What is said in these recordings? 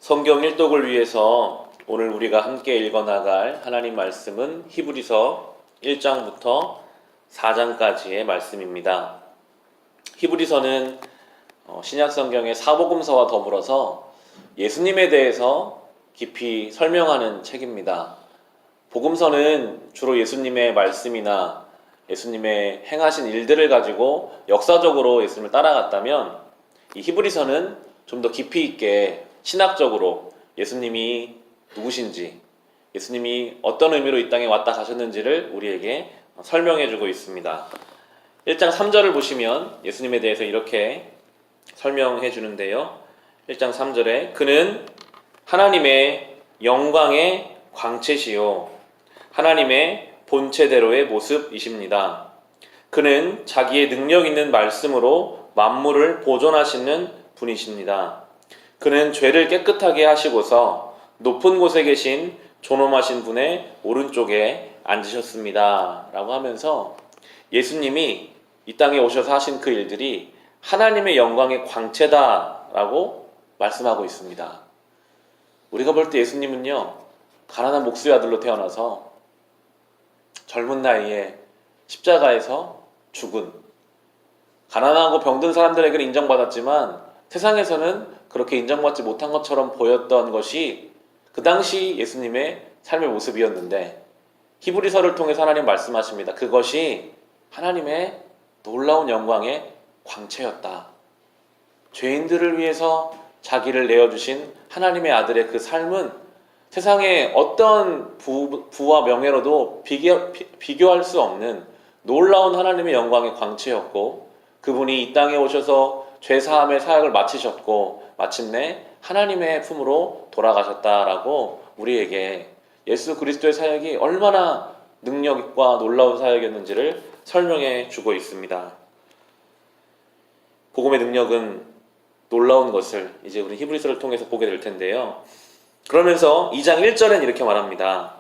성경 일독을 위해서 오늘 우리가 함께 읽어나갈 하나님 말씀은 히브리서 1장부터 4장까지의 말씀입니다. 히브리서는 신약 성경의 사복음서와 더불어서 예수님에 대해서 깊이 설명하는 책입니다. 복음서는 주로 예수님의 말씀이나 예수님의 행하신 일들을 가지고 역사적으로 예수님을 따라갔다면, 이 히브리서는 좀 더 깊이 있게 신학적으로 예수님이 누구신지, 예수님이 어떤 의미로 이 땅에 왔다 가셨는지를 우리에게 설명해 주고 있습니다. 1장 3절을 보시면 예수님에 대해서 이렇게 설명해 주는데요. 1장 3절에 그는 하나님의 영광의 광채시요 하나님의 본체대로의 모습이십니다. 그는 자기의 능력 있는 말씀으로 만물을 보존하시는 분이십니다. 그는 죄를 깨끗하게 하시고서 높은 곳에 계신 존엄하신 분의 오른쪽에 앉으셨습니다. 라고 하면서 예수님이 이 땅에 오셔서 하신 그 일들이 하나님의 영광의 광채다 라고 말씀하고 있습니다. 우리가 볼 때 예수님은요, 가난한 목수의 아들로 태어나서 젊은 나이에 십자가에서 죽은, 가난하고 병든 사람들에게는 인정받았지만 세상에서는 그렇게 인정받지 못한 것처럼 보였던 것이 그 당시 예수님의 삶의 모습이었는데, 히브리서를 통해서 하나님 말씀하십니다. 그것이 하나님의 놀라운 영광의 광채였다. 죄인들을 위해서 자기를 내어주신 하나님의 아들의 그 삶은 세상의 어떤 부와 명예로도 비교할 수 없는 놀라운 하나님의 영광의 광채였고, 그분이 이 땅에 오셔서 죄사함의 사역을 마치셨고 마침내 하나님의 품으로 돌아가셨다라고 우리에게 예수 그리스도의 사역이 얼마나 능력과 놀라운 사역이었는지를 설명해 주고 있습니다. 복음의 능력은 놀라운 것을 이제 우리 히브리서를 통해서 보게 될 텐데요. 그러면서 2장 1절엔 이렇게 말합니다.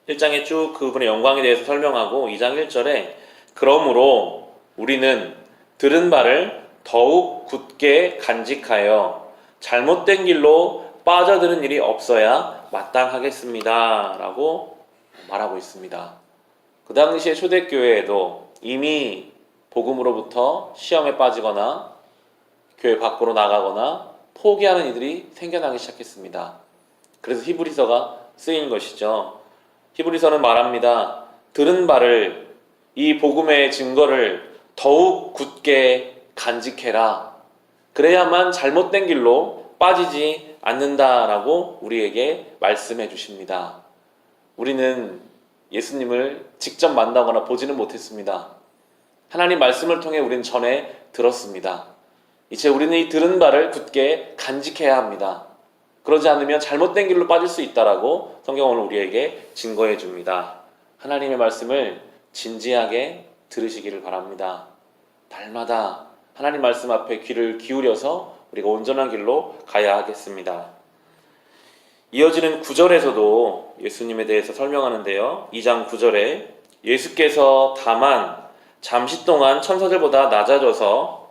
1장에 쭉 그분의 영광에 대해서 설명하고 2장 1절에 그러므로 우리는 들은 바를 더욱 굳게 간직하여 잘못된 길로 빠져드는 일이 없어야 마땅하겠습니다. 라고 말하고 있습니다. 그 당시의 초대교회에도 이미 복음으로부터 시험에 빠지거나 교회 밖으로 나가거나 포기하는 이들이 생겨나기 시작했습니다. 그래서 히브리서가 쓰인 것이죠. 히브리서는 말합니다. 들은 바를, 이 복음의 증거를 더욱 굳게 간직해라. 그래야만 잘못된 길로 빠지지 않는다라고 우리에게 말씀해 주십니다. 우리는 예수님을 직접 만나거나 보지는 못했습니다. 하나님 말씀을 통해 우리는 전해 들었습니다. 이제 우리는 이 들은 바를 굳게 간직해야 합니다. 그러지 않으면 잘못된 길로 빠질 수 있다라고 성경은 우리에게 증거해 줍니다. 하나님의 말씀을 진지하게 들으시기를 바랍니다. 날마다 하나님 말씀 앞에 귀를 기울여서 우리가 온전한 길로 가야 하겠습니다. 이어지는 9절에서도 예수님에 대해서 설명하는데요. 2장 9절에 예수께서 다만 잠시 동안 천사들보다 낮아져서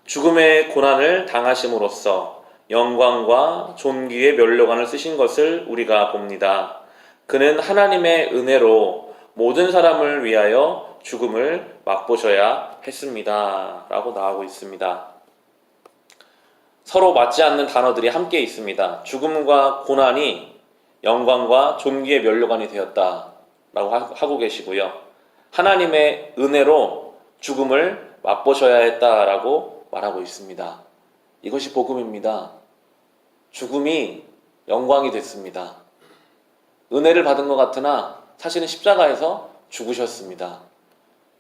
죽음의 고난을 당하심으로써 영광과 존귀의 면류관을 쓰신 것을 우리가 봅니다. 그는 하나님의 은혜로 모든 사람을 위하여 죽음을 맛보셔야 했습니다. 라고 나오고 있습니다. 서로 맞지 않는 단어들이 함께 있습니다. 죽음과 고난이 영광과 존귀의 면류관이 되었다 라고 하고 계시고요. 하나님의 은혜로 죽음을 맛보셔야 했다라고 말하고 있습니다. 이것이 복음입니다. 죽음이 영광이 됐습니다. 은혜를 받은 것 같으나 사실은 십자가에서 죽으셨습니다.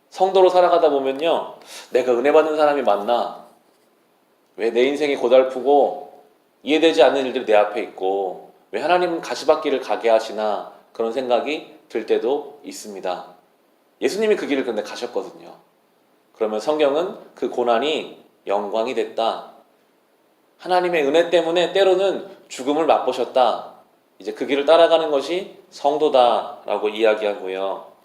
성도로 살아가다 보면요, 내가 은혜 받는 사람이 맞나? 왜 내 인생이 고달프고 이해되지 않는 일들이 내 앞에 있고 왜 하나님은 가시밭길을 가게 하시나, 그런 생각이 들 때도 있습니다. 예수님이 그 길을 근데 가셨거든요. 그러면 성경은 그 고난이 영광이 됐다. 하나님의 은혜 때문에 때로는 죽음을 맛보셨다. 이제 그 길을 따라가는 것이 성도다라고 이야기하고요.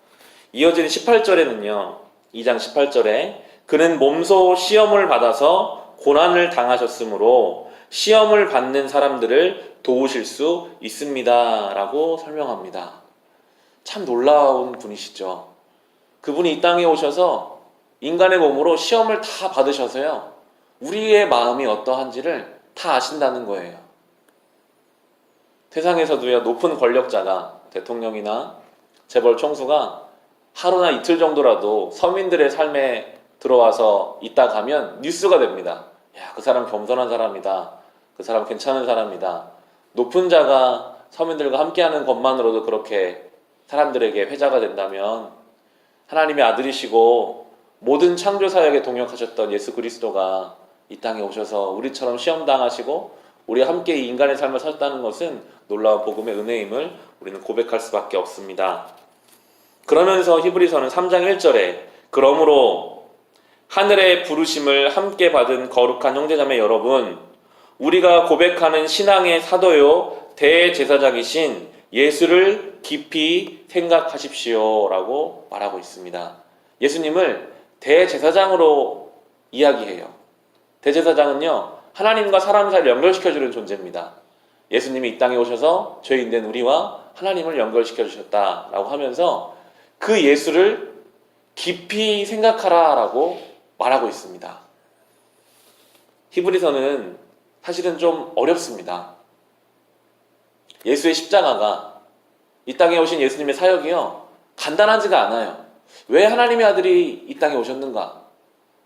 이어지는 18절에는요. 2장 18절에 그는 몸소 시험을 받아서 고난을 당하셨으므로 시험을 받는 사람들을 도우실 수 있습니다. 라고 설명합니다. 참 놀라운 분이시죠. 그분이 이 땅에 오셔서 인간의 몸으로 시험을 다 받으셔서요. 우리의 마음이 어떠한지를 다 아신다는 거예요. 세상에서도요, 높은 권력자가 대통령이나 재벌 총수가 하루나 이틀 정도라도 서민들의 삶에 들어와서 있다 가면 뉴스가 됩니다. 야, 그 사람 겸손한 사람이다. 그 사람 괜찮은 사람이다. 높은 자가 서민들과 함께하는 것만으로도 그렇게 사람들에게 회자가 된다면 하나님의 아들이시고 모든 창조 사역에 동역하셨던 예수 그리스도가 이 땅에 오셔서 우리처럼 시험 당하시고 우리와 함께 이 인간의 삶을 살았다는 것은 놀라운 복음의 은혜임을 우리는 고백할 수밖에 없습니다. 그러면서 히브리서는 3장 1절에 그러므로 하늘의 부르심을 함께 받은 거룩한 형제자매 여러분, 우리가 고백하는 신앙의 사도요 대제사장이신 예수를 깊이 생각하십시오 라고 말하고 있습니다. 예수님을 대제사장으로 이야기해요. 대제사장은요, 하나님과 사람 사이를 연결시켜주는 존재입니다. 예수님이 이 땅에 오셔서 죄인된 우리와 하나님을 연결시켜 주셨다라고 하면서 그 예수를 깊이 생각하라 라고 말하고 있습니다. 히브리서는 사실은 좀 어렵습니다. 예수의 십자가가, 이 땅에 오신 예수님의 사역이요, 간단하지가 않아요. 왜 하나님의 아들이 이 땅에 오셨는가?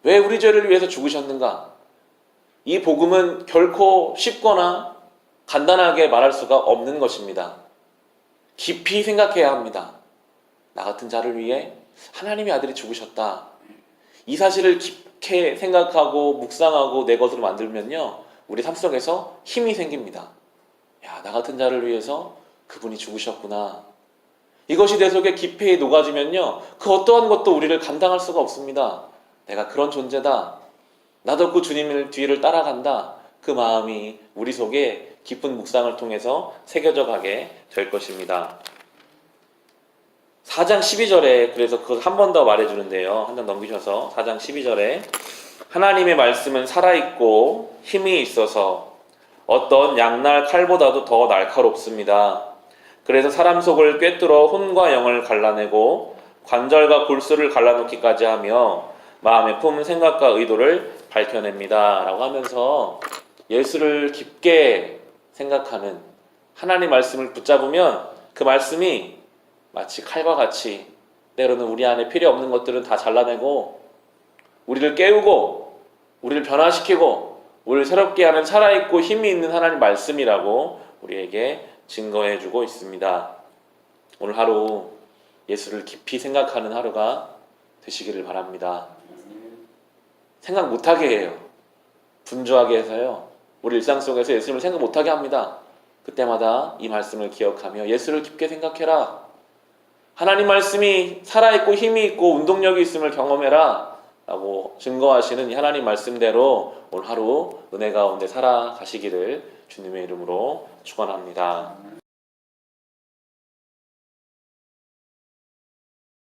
왜 우리 죄를 위해서 죽으셨는가? 이 복음은 결코 쉽거나 간단하게 말할 수가 없는 것입니다. 깊이 생각해야 합니다. 나 같은 자를 위해 하나님의 아들이 죽으셨다. 이 사실을 깊게 생각하고 묵상하고 내 것으로 만들면요, 우리 삶 속에서 힘이 생깁니다. 야, 나 같은 자를 위해서 그분이 죽으셨구나. 이것이 내 속에 깊이 녹아지면요, 그 어떠한 것도 우리를 감당할 수가 없습니다. 내가 그런 존재다. 나도 그 주님의 뒤를 따라간다. 그 마음이 우리 속에 깊은 묵상을 통해서 새겨져 가게 될 것입니다. 4장 12절에 그래서 그걸 한 번 더 말해주는데요. 한 장 넘기셔서 4장 12절에 하나님의 말씀은 살아있고 힘이 있어서 어떤 양날 칼보다도 더 날카롭습니다. 그래서 사람 속을 꿰뚫어 혼과 영을 갈라내고 관절과 골수를 갈라놓기까지 하며 마음의 품 생각과 의도를 밝혀냅니다. 라고 하면서 예수를 깊게 생각하는 하나님 말씀을 붙잡으면 그 말씀이 마치 칼과 같이 때로는 우리 안에 필요 없는 것들은 다 잘라내고 우리를 깨우고 우리를 변화시키고 우리를 새롭게 하는 살아있고 힘이 있는 하나님 말씀이라고 우리에게 증거해주고 있습니다. 오늘 하루 예수를 깊이 생각하는 하루가 되시기를 바랍니다. 생각 못하게 해요. 분주하게 해서요, 우리 일상 속에서 예수님을 생각 못하게 합니다. 그때마다 이 말씀을 기억하며 예수를 깊게 생각해라. 하나님 말씀이 살아있고 힘이 있고 운동력이 있음을 경험해라 라고 증거하시는 이 하나님 말씀대로 오늘 하루 은혜 가운데 살아가시기를 주님의 이름으로 축원합니다.